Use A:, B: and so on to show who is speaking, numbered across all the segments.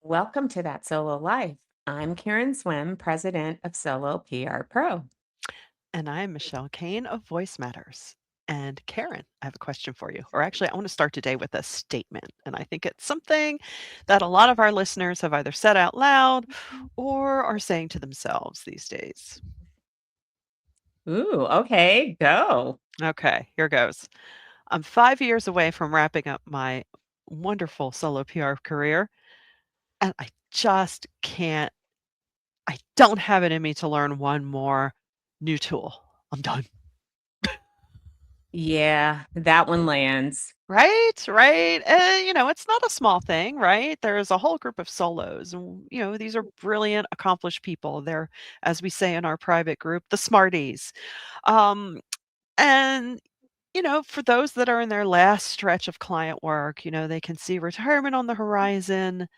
A: Welcome to That Solo Life. I'm Karen Swim, president of Solo PR Pro.
B: And I'm Michelle Kane of Voice Matters. And Karen, I have a question for you. Or actually, I want to start today with a statement. And I think it's something that a lot of our listeners have either said out loud or are saying to themselves these days.
A: Ooh, okay, go.
B: Okay, here goes. I'm 5 years away from wrapping up my wonderful solo PR career, and I just can't, I don't have it in me to learn one more new tool. I'm done.
A: Yeah, that one lands.
B: Right, right. It's not a small thing, right? There's a whole group of solos, and these are brilliant, accomplished people. They're, as we say in our private group, the smarties. Um, and for those that are in their last stretch of client work, they can see retirement on the horizon.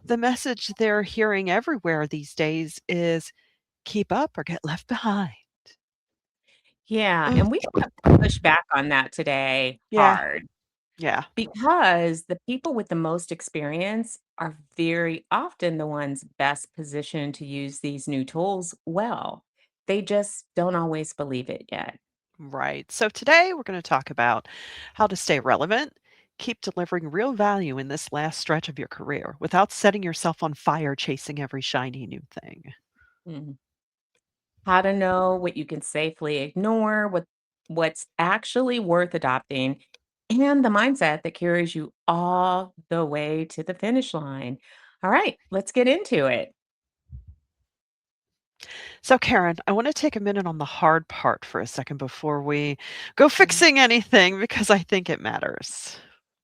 B: The message they're hearing everywhere these days is keep up or get left behind.
A: Yeah,
B: Ugh,
A: and we have to push back on that today
B: yeah,
A: hard
B: yeah.
A: because the people with the most experience are very often the ones best positioned to use these new tools well. They just don't always believe it yet.
B: Right. So today we're going to talk about how to stay relevant, keep delivering real value in this last stretch of your career without setting yourself on fire chasing every shiny new thing.
A: Mhm. How to know what you can safely ignore, what's actually worth adopting, and the mindset that carries you all the way to the finish line. All right, let's get into it.
B: So, Karen, I want to take a minute on the hard part for a second before we go
A: Mhm.
B: fixing anything because I think it matters.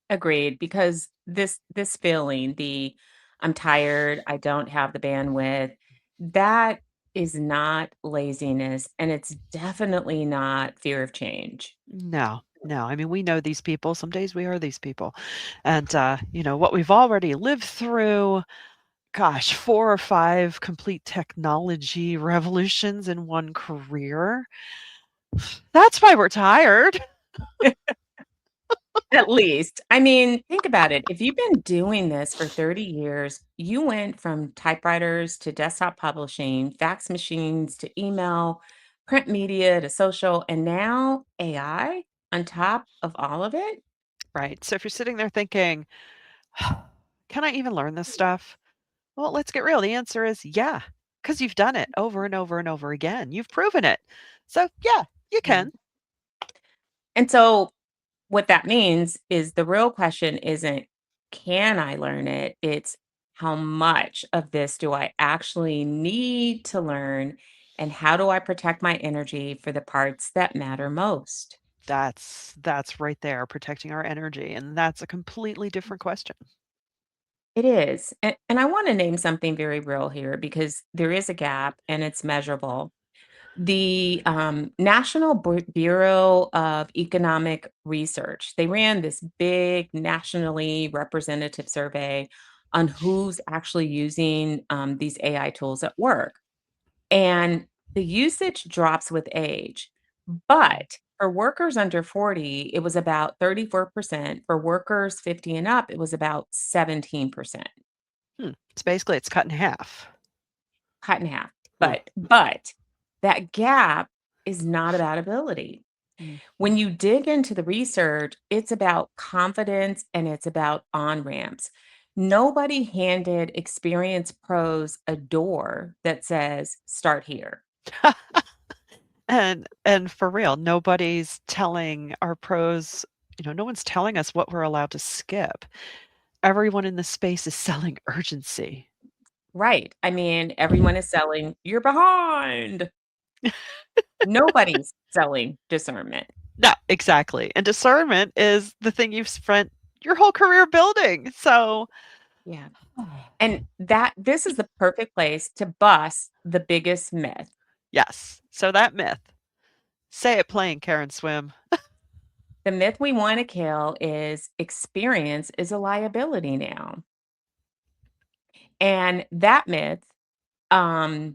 A: Agreed, because this feeling, the I'm tired, I don't have the bandwidth, that is not laziness, and it's definitely not fear of change.
B: No, no. I mean, we know these people. Some days we are these people. And, what we've already lived through. Gosh, 4 or 5 complete technology revolutions in one career. That's why we're tired.
A: At least. I mean, think about it. If you've been doing this for 30 years, you went from typewriters to desktop publishing, fax machines to email, print media to social, and now AI on top of all of it.
B: Right, so if you're sitting there thinking, "Can I even learn this stuff?" Well, let's get real. The answer is yeah, because 'cause you've done it over and over and over again. You've proven it. So, yeah, you
A: Yeah.
B: can.
A: And so what that means is the real question isn't, can I learn it? It's how much of this do I actually need to learn? And how do I protect my energy for the parts that matter most?
B: That's right there, protecting our energy, and that's a completely different question.
A: It is. And I want to name something very real here because there is a gap and it's measurable. The National Bureau of Economic Research, they ran this big nationally representative survey on who's actually using these AI tools at work. And the usage drops with age.
B: Mm.
A: But for workers under 40, it was about 34%. For workers 50 and up, it was about 17%.
B: So, basically, it's cut in half.
A: Cut in half.
B: Huh.
A: But that gap is not about ability.
B: Mm.
A: When you dig into the research, it's about confidence and it's about on-ramps. Nobody handed experienced pros a door that says, "Start here."
B: And for real, nobody's telling our pros, no one's telling us what we're allowed to skip. Everyone in the space is selling urgency.
A: Right. I mean, everyone is selling, "You're behind." Nobody's selling discernment.
B: No, exactly. And discernment is the thing you've spent your whole career building. So,
A: Yeah. And that this is the perfect place to bust the biggest myth.
B: yes. So that myth, say it plain, Karen Swim.
A: The myth we want to kill is experience is a liability now. And that myth, what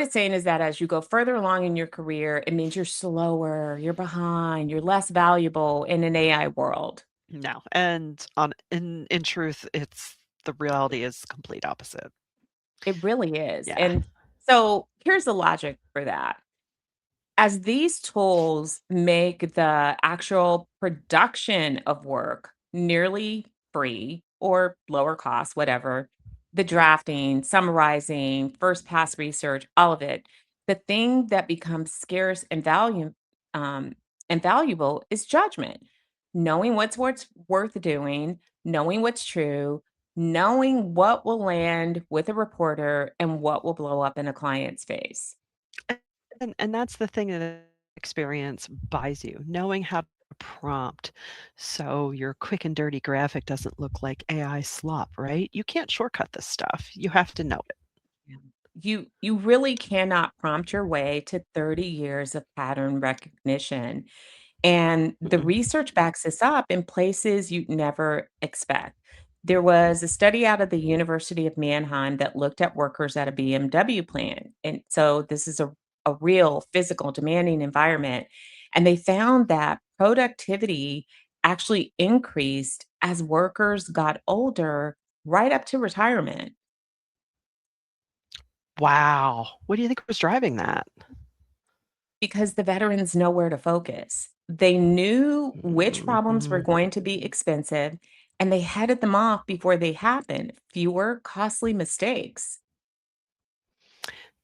A: it's saying is that as you go further along in your career, it means you're slower, you're behind, you're less valuable in an AI world.
B: No, and on in truth, it's the reality is complete opposite.
A: It really is.
B: Yeah.
A: And so here's the logic for that. As these tools make the actual production of work nearly free or lower cost, whatever, the drafting, summarizing, first pass research, all of it, the thing that becomes scarce um, and valuable is judgment. Knowing what's worth doing, knowing what's true, knowing what will land with a reporter and what will blow up in a client's face.
B: And that's the thing that experience buys you, knowing how to prompt so your quick and dirty graphic doesn't look like AI slop, right? You can't shortcut this stuff. You have to know it.
A: Yeah. You really cannot prompt your way to 30 years of pattern recognition. And the
B: Mm-mm.
A: research backs this up in places you'd never expect. There was a study out of the University of Mannheim that looked at workers at a BMW plant. And so this is a real physical demanding environment. And they found that productivity actually increased as workers got older, right up to retirement.
B: Wow. What do you think was driving that?
A: Because the veterans know where to focus. They knew which problems were
B: Mhm.
A: going to be expensive, and they headed them off before they happened. Fewer costly mistakes.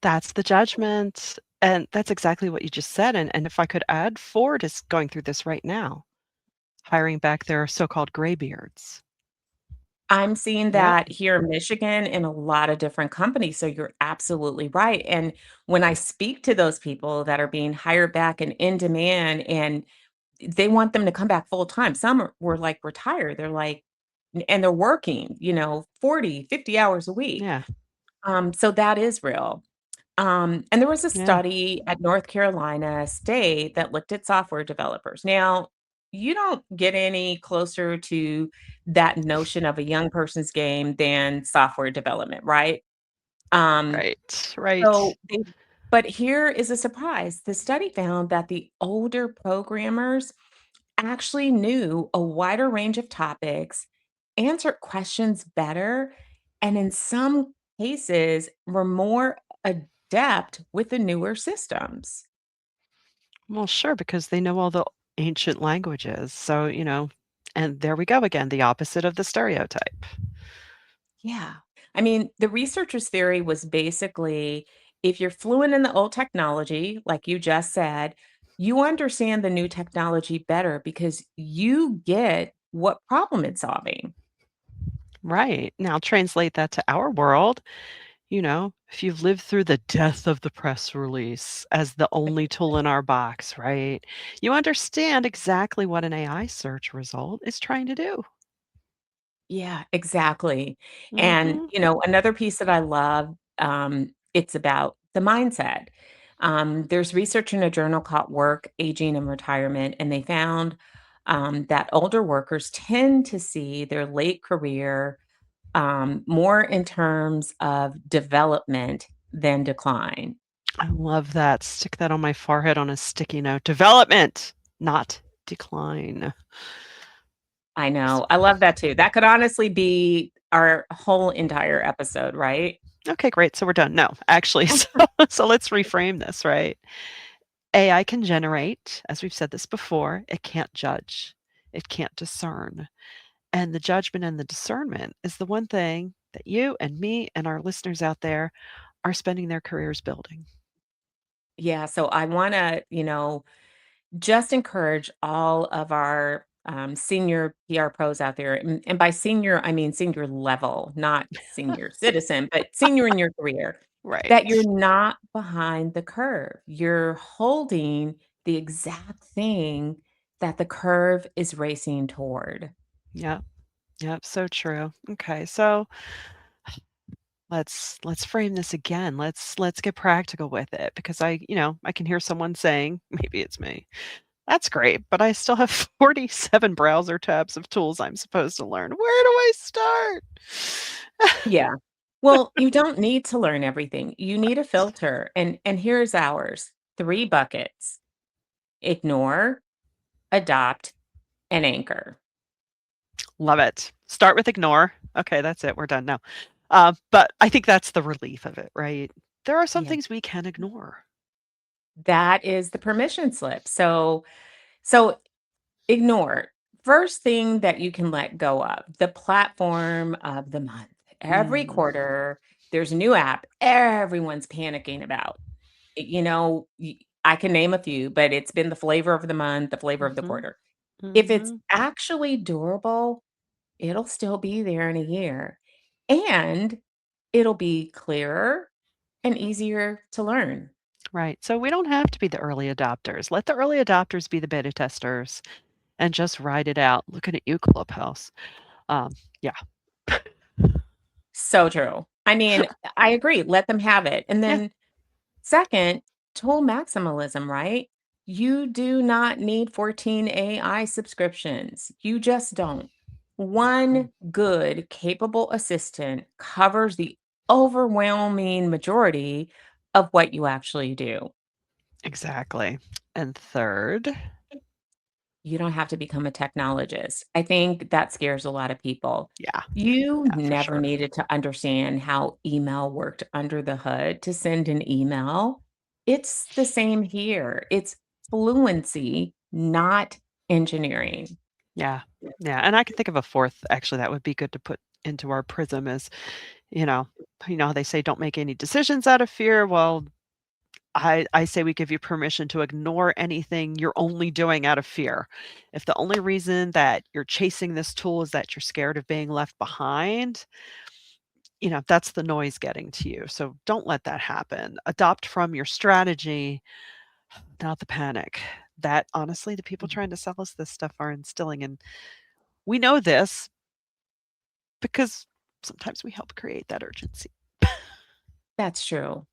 B: That's the judgment. And that's exactly what you just said. And if I could add, Ford is going through this right now, hiring back their so-called graybeards.
A: I'm seeing
B: Yep.
A: that here in Michigan in a lot of different companies, so you're absolutely right, and when I speak to those people that are being hired back and in demand, and they want them to come back full time, some were, like, retired, they're like and they're working, 40, 50 hours a week.
B: Yeah.
A: So that is real. And there was a
B: Yeah.
A: study at North Carolina State that looked at software developers. Now, you don't get any closer to that notion of a young person's game than software development, right? Um,
B: Right. Right.
A: so they but here is a surprise. The study found that the older programmers actually knew a wider range of topics, answered questions better, and in some cases were more adept with the newer systems.
B: Well, sure, because they know all the ancient languages. So, and there we go again, the opposite of the stereotype.
A: Yeah. I mean, the researchers' theory was basically if you're fluent in the old technology, like you just said, you understand the new technology better because you get what problem it's solving.
B: Right. Now translate that to our world. If you've lived through the death of the press release as the only tool in our box, right? You understand exactly what an AI search result is trying to do.
A: Yeah, exactly. And,
B: Mhm.
A: another piece that I love, it's about the mindset. There's research in a journal called Work, Aging, and Retirement, and they found that older workers tend to see their late career more in terms of development than decline.
B: I love that. Stick that on my forehead on a sticky note. Development, not decline.
A: I know. I love that too. That could honestly be our whole entire episode, right?
B: Okay, great. So we're done. No, actually, so let's reframe this, right? AI can generate, as we've said this before, it can't judge. It can't discern. And the judgment and the discernment is the one thing that you and me and our listeners out there are spending their careers building.
A: Yeah. So I want to, just encourage all of our senior PR pros out there. And by senior, I mean senior level, not senior citizen, but senior in your career, that you're
B: Right.
A: not behind the curve. You're holding the exact thing that the curve is racing toward.
B: Yep. Yep. So true. Okay. So let's frame this again. Let's get practical with it because I can hear someone saying, maybe it's me. That's great, but I still have 47 browser tabs of tools I'm supposed to learn. Where do I start?
A: Yeah. Well, you don't need to learn everything. You need a filter. And here's ours. 3 buckets. Ignore, adopt, and anchor.
B: Love it. Start with ignore. Okay, that's it. We're done now. But I think that's the relief of it, right? There are some
A: Yeah.
B: things we can ignore.
A: That is the permission slip. So ignore. First thing that you can let go of, the platform of the month. Every
B: Mm,
A: quarter, there's a new app everyone's panicking about. I can name a few, but it's been the flavor of the month, the flavor of the
B: mhm,
A: quarter. If it's
B: mhm.
A: actually durable, it'll still be there in a year, and it'll be clearer and easier to learn.
B: Right. So we don't have to be the early adopters. Let the early adopters be the beta testers and just ride it out. Looking at you, Clubhouse. Um, yeah.
A: So true. I mean, I agree, let them have it, and
B: Yeah.
A: then second, tool maximalism, right? You do not need 14 AI subscriptions. You just don't.
B: Mm,
A: One good, capable assistant covers the overwhelming majority of what you actually do.
B: exactly. And third,
A: You don't have to become a technologist. I think that scares a lot of people.
B: yeah,
A: You
B: yeah, for
A: never
B: sure.
A: needed to understand how email worked under the hood to send an email. It's the same here. It's fluency, not engineering.
B: Yeah. Yeah. And I can think of a fourth actually that would be good to put into our prism is, you know, how they say don't make any decisions out of fear. Well, I say we give you permission to ignore anything you're only doing out of fear. If the only reason that you're chasing this tool is that you're scared of being left behind, that's the noise getting to you. So don't let that happen. Adopt from your strategy, not the panic. That honestly, the people trying to sell us this stuff are instilling. And we know this because sometimes we help create that urgency.
A: That's true.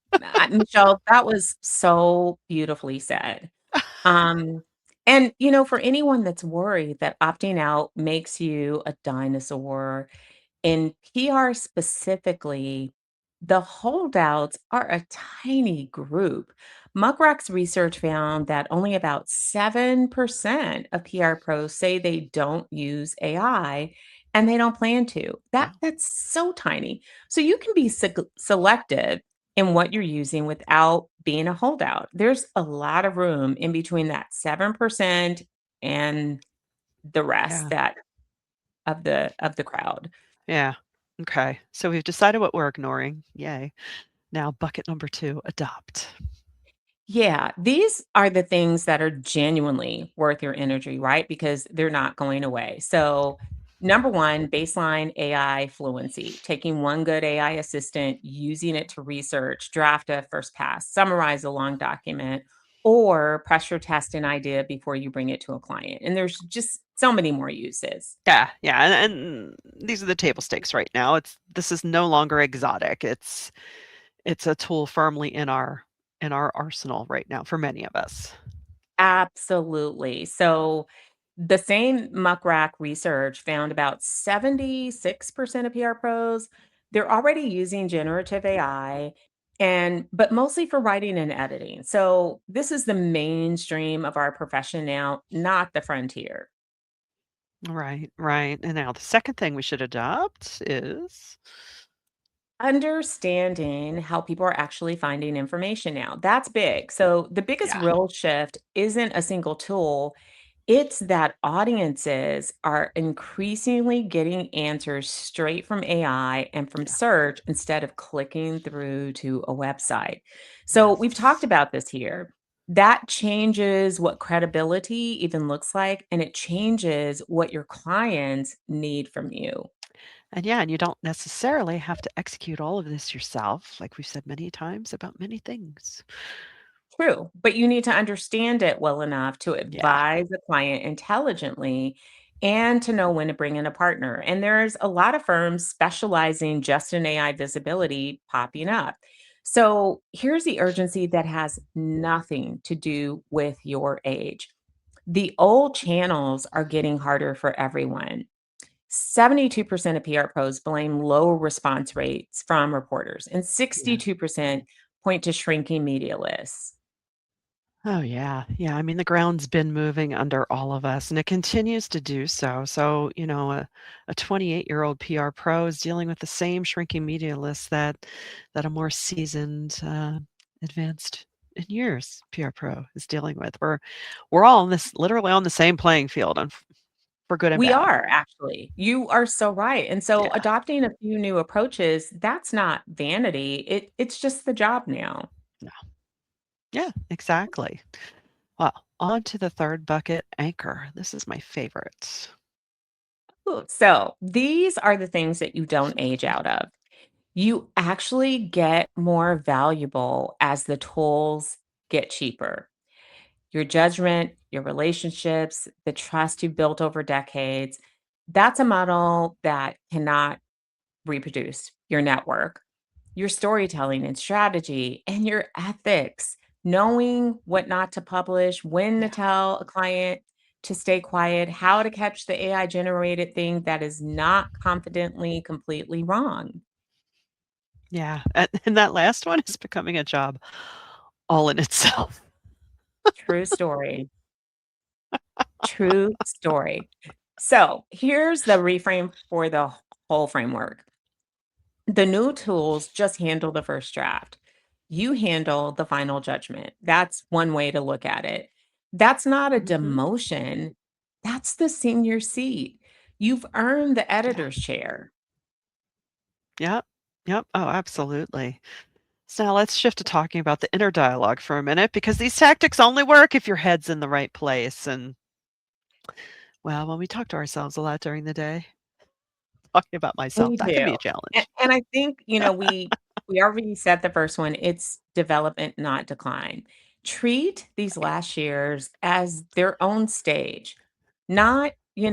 A: Michelle, that was so beautifully said. Um, and for anyone that's worried that opting out makes you a dinosaur, in PR specifically, the holdouts are a tiny group. Muckrock's research found that only about 7% of PR pros say they don't use AI and they don't plan to.
B: Wow.
A: That's so tiny. So you can be selective in what you're using without being a holdout. There's a lot of room in between that 7% and the rest
B: Yeah.
A: that of the crowd.
B: Yeah. Okay. So we've decided what we're ignoring. Yay. Now, bucket number 2, adopt.
A: Yeah, these are the things that are genuinely worth your energy, right? Because they're not going away. So, number one, baseline AI fluency, taking one good AI assistant, using it to research, draft a first pass, summarize a long document, or pressure test an idea before you bring it to a client. And there's just so many more uses.
B: Yeah, yeah, and these are the table stakes right now. This is no longer exotic. It's a tool firmly in our arsenal right now for many of us.
A: Absolutely. So the same Muckrack research found about 76% of PR pros, they're already using generative AI but mostly for writing and editing. So this is the mainstream of our profession now, not the frontier.
B: Right, right. And now the second thing we should adopt is
A: Understanding how people are actually finding information now. That's big. So the biggest
B: yeah,
A: real shift isn't a single tool. It's that audiences are increasingly getting answers straight from AI and from
B: yeah,
A: search instead of clicking through to a website. So we've talked
B: yes.
A: about this here. That changes what credibility even looks like, and it changes what your clients need from you.
B: And yeah, and you don't necessarily have to execute all of this yourself, like we've said many times about many things.
A: True, but you need to understand it well enough to
B: Yeah,
A: advise the client intelligently and to know when to bring in a partner. And there's a lot of firms specializing just in AI visibility popping up. So here's the urgency that has nothing to do with your age. The old channels are getting harder for everyone. 72% of PR pros blame low response rates from reporters, and
B: yeah.
A: 62% point to shrinking media lists.
B: Oh, yeah. Yeah, I mean, the ground's been moving under all of us, and it continues to do so. So, a 28-year-old PR pro is dealing with the same shrinking media list that a more seasoned, advanced in years PR pro is dealing with. We're all on this literally on the same playing field, and for good and
A: We
B: bad.
A: are actually. You are so right. And so
B: Yeah.
A: adopting a few new approaches, that's not vanity. It's just the job now.
B: Yeah. Yeah, exactly. Well, on to the 3rd bucket, anchor. This is my favorite.
A: Ooh, so these are the things that you don't age out of. You actually get more valuable as the tools get cheaper. Your judgment, your relationships, the trust you've built over decades, that's a model that cannot reproduce. Your network, your storytelling and strategy, and your ethics, knowing what not to publish, when to
B: Yeah.
A: tell a client to stay quiet, how to catch the AI generated thing that is not confidently completely wrong.
B: Yeah, and that last one is becoming a job all in itself.
A: True story. True story. So here's the reframe for the whole framework. The new tools just handle the first draft. You handle the final judgment. That's one way to look at it. That's not a
B: Mhm.
A: demotion. That's the senior seat. You've earned the
B: Yeah.
A: editor's chair.
B: Yep. Yep. Oh, absolutely. So now let's shift to talking about the inner dialogue for a minute because these tactics only work if your head's in the right place. And well, when we talk to ourselves a lot during the day, talking about myself,
A: We
B: that can
A: do.
B: be a
A: And
B: challenge.
A: and I think, we already said the first one, it's development, not decline. Treat these last years as their own stage, not,
B: Yeah.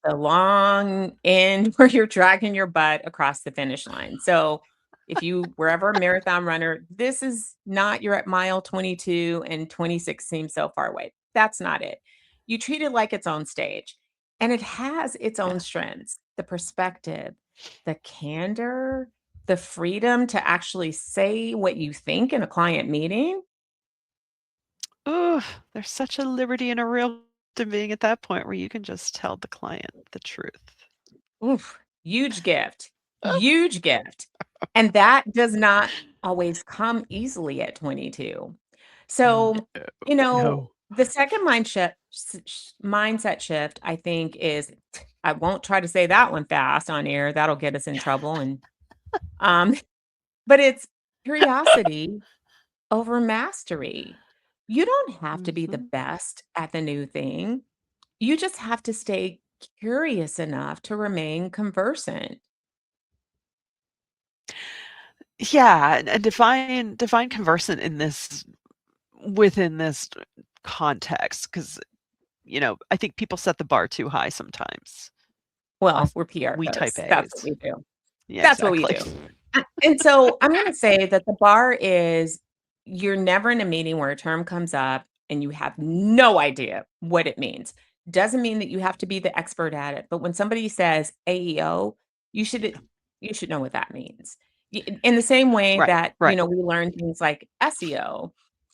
A: the long end where you're dragging your butt across the finish line. So, if you were ever a marathon runner, this is not you're at mile 22 and 26 seems so far away. That's not it. You treat it like its own stage. And it has its own
B: Yeah.
A: strengths, the perspective, the candor, the freedom to actually say what you think in a client meeting.
B: Ooh, there's such a liberty and a real to being at that point where you can just tell the client the truth.
A: Oof, huge gift, huge gift. And that does not always come easily at 22.
B: No.
A: So,
B: No.
A: the second mindset shift, I think, is I won't try to say that one fast on air. That'll get us in trouble. And um, but it's curiosity over mastery. You don't have to be the
B: Mhm.
A: best at the new thing. You just have to stay curious enough to remain conversant.
B: Yeah, and define conversant in this within this context, because I think people set the bar too high sometimes.
A: Well,
B: Us
A: we're PR
B: we type
A: folks. That's what
B: A's.
A: we do.
B: Yeah,
A: That's what we
B: exactly.
A: do. And so I'm going to say that the bar is you're never in a meeting where a term comes up and you have no idea what it means. Doesn't mean that you have to be the expert at it, but when somebody says AEO, you should you should know what that means. In the same way
B: Right,
A: that,
B: right.
A: we learn things like SEO,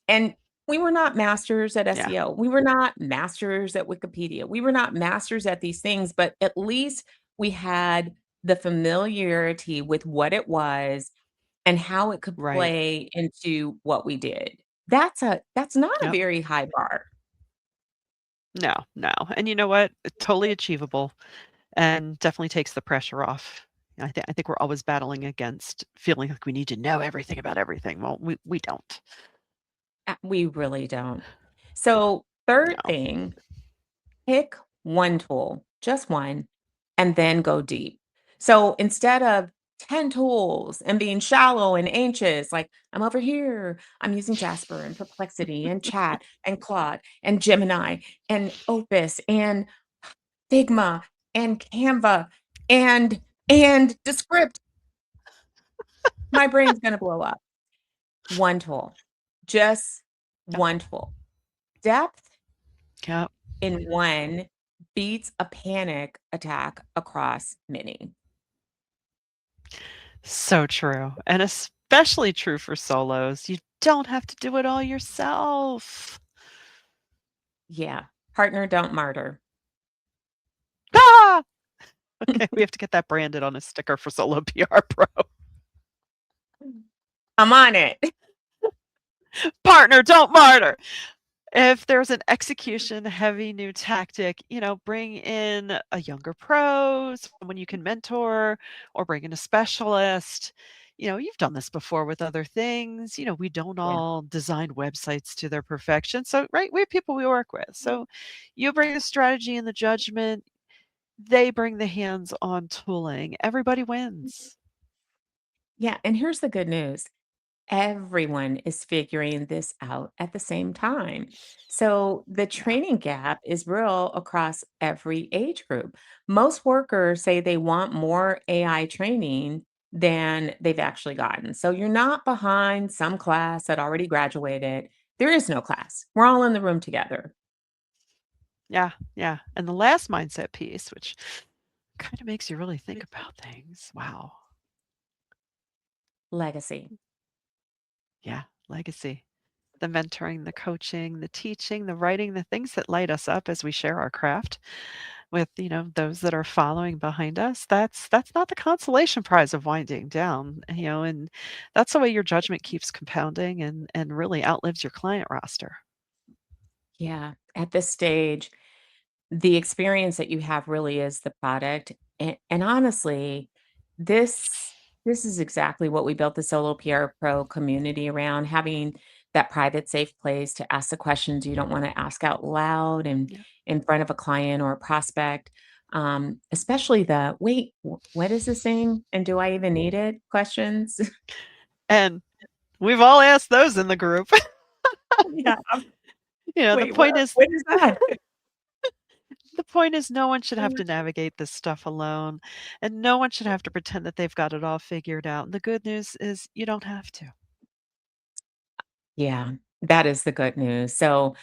A: and we were not masters at
B: Yeah,
A: SEO. We were not masters at Wikipedia. We were not masters at these things, but at least we had the familiarity with what it was and how it could
B: right.
A: play into what we did. That's not a
B: Yep.
A: very high bar.
B: No, no, and you know what? Totally achievable and definitely takes the pressure off. I think we're always battling against feeling like we need to know everything about everything. Well, we don't.
A: We really don't. So, third
B: No.
A: thing, pick one tool, just one, and then go deep. So instead of 10 tools and being shallow and anxious, like I'm over here, I'm using Jasper and Perplexity and Chat and Claude and Gemini and Opus and Figma and Canva and Descript, my brain's going to blow up. One tool, just
B: Yep.
A: one tool. Depth
B: Yep.
A: in one beats a panic attack across many.
B: So true, and especially true for solos. You don't have to do it all yourself.
A: Yeah. Partner, don't martyr.
B: Ah! Okay, we have to get that branded on a sticker for Solo PR Pro.
A: I'm on it.
B: Partner, don't martyr. If there's an execution heavy new tactic, bring in a younger pro, someone you can mentor, or bring in a specialist. You've done this before with other things. We don't
A: Yeah.
B: all design websites to their perfection. So, right, we have people we work with. So, you bring the strategy and the judgment, they bring the hands on tooling. Everybody wins.
A: Yeah. And here's the good news. Everyone is figuring this out at the same time. So the
B: Yeah.
A: training gap is real across every age group. Most workers say they want more AI training than they've actually gotten. So you're not behind some class that already graduated. There is no class. We're all in the room together.
B: Yeah. Yeah. And the last mindset piece, which kind of makes you really think about things. Wow.
A: Legacy.
B: Yeah. Legacy. The mentoring, the coaching, the teaching, the writing, the things that light us up as we share our craft with, those that are following behind us. That's not the consolation prize of winding down, and that's the way your judgment keeps compounding and really outlives your client roster.
A: Yeah. At this stage, the experience that you have really is the product, and honestly, this this is exactly what we built the Solo PR Pro community around, having that private, safe place to ask the questions you don't wanna ask out loud and
B: Yeah.
A: in front of a client or a prospect, especially the, "Wait, what is this thing, and do I even need it?" questions.
B: And we've all asked those in the group.
A: Yeah,
B: The
A: "Wait,
B: point is
A: what is that?"
B: no one should have to navigate this stuff alone, and no one should have to pretend that they've got it all figured out. And the good news is you don't have to.
A: Yeah, that is the good news. So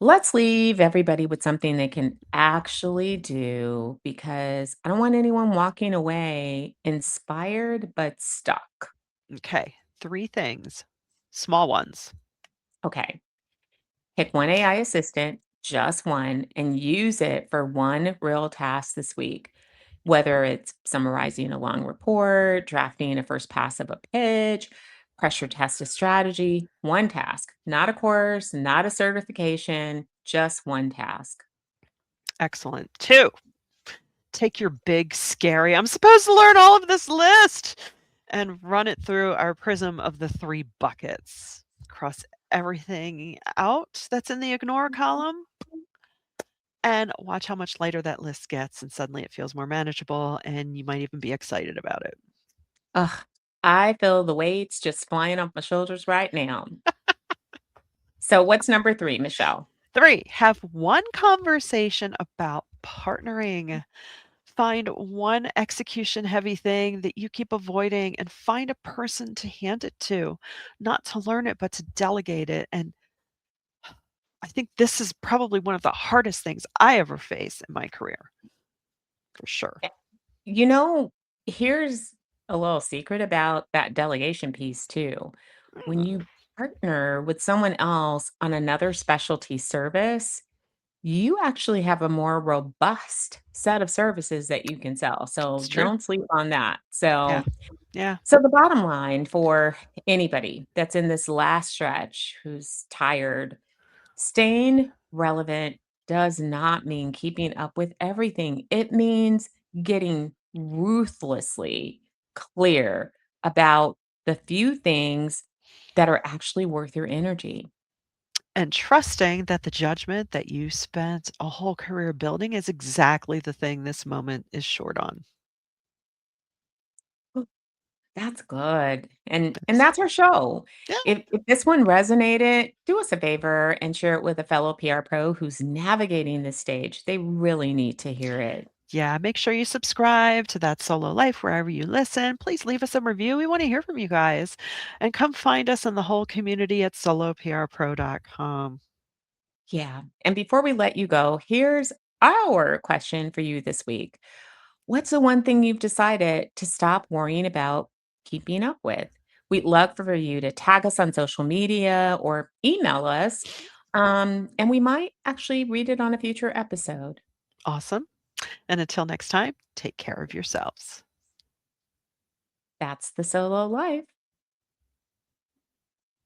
A: let's leave everybody with something they can actually do because I don't want anyone walking away inspired but stuck.
B: Okay, 3 things, small ones.
A: Okay, pick one AI assistant, just one, and use it for one real task this week. Whether it's summarizing a long report, drafting a first pass of a pitch, pressure test a strategy, one task, not a course, not a certification, just one task.
B: Excellent. 2, take your big, scary, "I'm supposed to learn all of this list," and run it through our prism of the 3 buckets. Cross everything out that's in the ignore column and watch how much lighter that list gets, and suddenly it feels more manageable, and you might even be excited about it.
A: Ugh, I feel the weights just flying off my shoulders right now. So what's number 3, Michelle?
B: 3, have one conversation about partnering. Find one execution heavy thing that you keep avoiding and find a person to hand it to, not to learn it, but to delegate it. And I think this is probably one of the hardest things I ever face in my career, for sure.
A: Eh, you know, here's a little secret about that delegation piece too. When
B: Mm,
A: you partner with someone else on another specialty service, you actually have a more robust set of services that you can sell.
B: it's
A: So
B: true.
A: don't sleep on that.
B: Yeah.
A: So
B: Yeah.
A: so the bottom line for anybody that's in this last stretch who's tired, staying relevant does not mean keeping up with everything. It means getting ruthlessly clear about the few things that are actually worth your energy.
B: And trusting that the judgment that you spent a whole career building is exactly the thing this moment is short on.
A: Oh, that's good. And
B: Thanks.
A: that's our show.
B: Yeah.
A: If this one resonated, do us a favor and share it with a fellow PR pro who's navigating this stage. They really need to hear it.
B: Yeah, make sure you subscribe to That Solo Life wherever you listen. Please leave us a review. We want to hear from you guys. And come find us in the whole community at soloprpro.com.
A: Yeah. And before we let you go, here's our question for you this week. What's the one thing you've decided to stop worrying about keeping up with? We'd love for you to tag us on social media or email us, and we might actually read it on a future episode.
B: Awesome. And until next time, take care of yourselves.
A: That's the solo life.